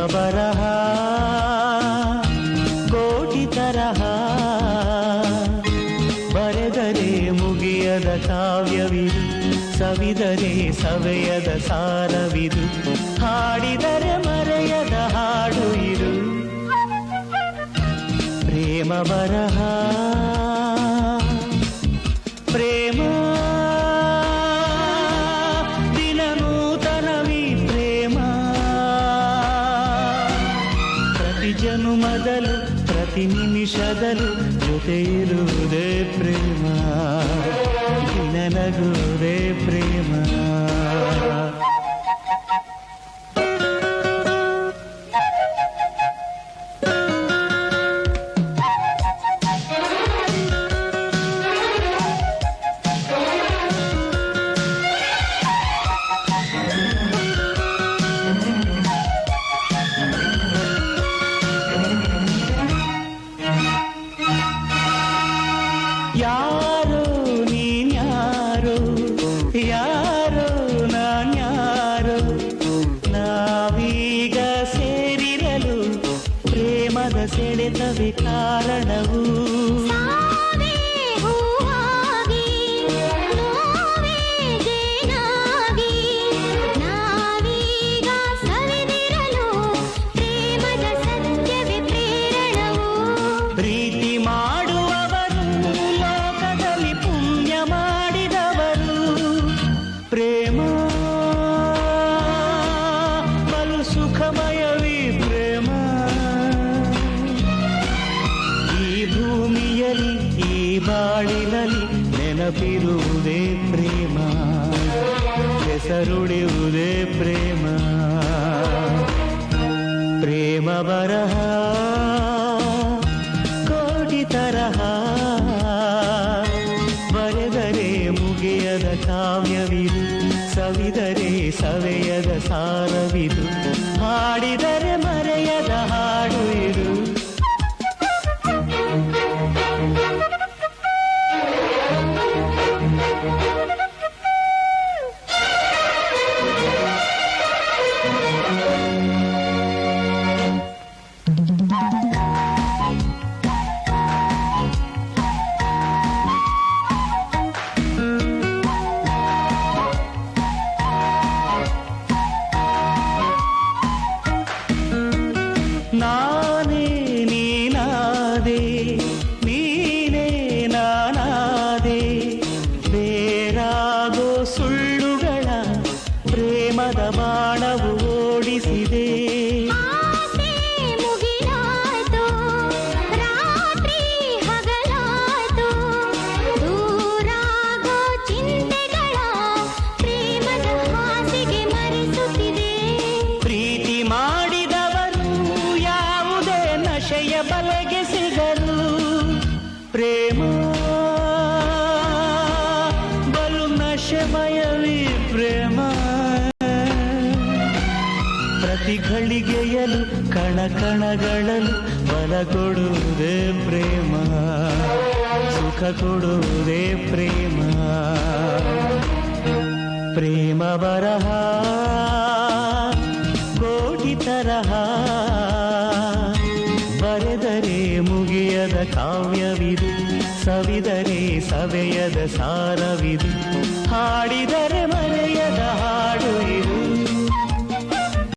ಬರಹ ಕೋಟಿ ತರಹ ಬರೆದರೆ ಮುಗಿಯದ ಕಾವ್ಯವಿದು ಸವಿದರೆ ಸವೆಯದ ಸಾರವಿದು ಹಾಡಿದರೆ ಮರೆಯದ ಹಾಡು ಇದು ಪ್ರೇಮ ಬರಹ ಪ್ರೇಮ ದಿನನೂತನವಿ ಪ್ರೇಮ ಪ್ರತಿ ಜನುಮದಲು ಪ್ರತಿ ನಿಮಿಷದಲು ಜೊತೆ ಇರುವುದೇ ಪ್ರೇಮ ದಿನ ನಗುವುದೇ ಪ್ರೇಮ ಯಾರೋ ನೀನ್ಯಾರೋ ಯಾರೋ ನಾನ್ಯಾರೋ ನಾವೀಗ ಸೇರಿರಲು ಪ್ರೇಮದ ಸೆಳೆತವೇ ಕಾರಣವು ಪ್ರೀತಿ ಮಾಡುವವರು ಲೋಕದಲ್ಲಿ ಪುಣ್ಯ ಮಾಡಿದವರು ಪ್ರೇಮ ಬಲು ಸುಖಮಯವೀ ಪ್ರೇಮ ಈ ಭೂಮಿಯಲ್ಲಿ ಈ ಬಾಳಿನಲ್ಲಿ ನೆನಪಿರುವುದೇ ಪ್ರೇಮ ಹೆಸರುಳಿಯುವುದೇ ಪ್ರೇಮ ಪ್ರೇಮ ಬರಹ ತರಹ ಬರೆದರೆ ಮುಗಿಯದ ಕಾವ್ಯವಿದು ಸವಿದರೆ ಸವೆಯದ ಸಾರವಿದು ಹಾಡಿದರೆ ಮರೆಯದ ಹಾಡು ಇದು ನಾನೇ ನೀನಾದೆ ನೀನೇ ನಾನಾದೆ ಬೇರಾಗೋ ಸುಳ್ಳುಗಳ ಪ್ರೇಮದ ಬಾಣವು ಓಡಿಸಿದೆ ಪ್ರೀತಿ ಮಾಡಿದವರು ಯಾವುದೇ ನಶೆಯ ಬಲೆಗೆ ಸಿಗಲು ಪ್ರೇಮ ಬಲು ನಶೆಮಯವೀ ಪ್ರೇಮ ಪ್ರತಿ ಘಳಿಗೆಯಲು ಕಣ ಕಣಗಳಲು ಬಲ ಕೊಡುವುದೇ ಪ್ರೇಮ ಸುಖ ಕೊಡುವುದೇ ಪ್ರೇಮ ಪ್ರೇಮ ಬರಹ ಕೋಟಿ ತರಹ ಬರೆದರೆ ಮುಗಿಯದ ಕಾವ್ಯವಿದು ಸವಿದರೆ ಸವೆಯದ ಸಾರವಿದು ಹಾಡಿದರೆ ಮರೆಯದ ಹಾಡು ಇದು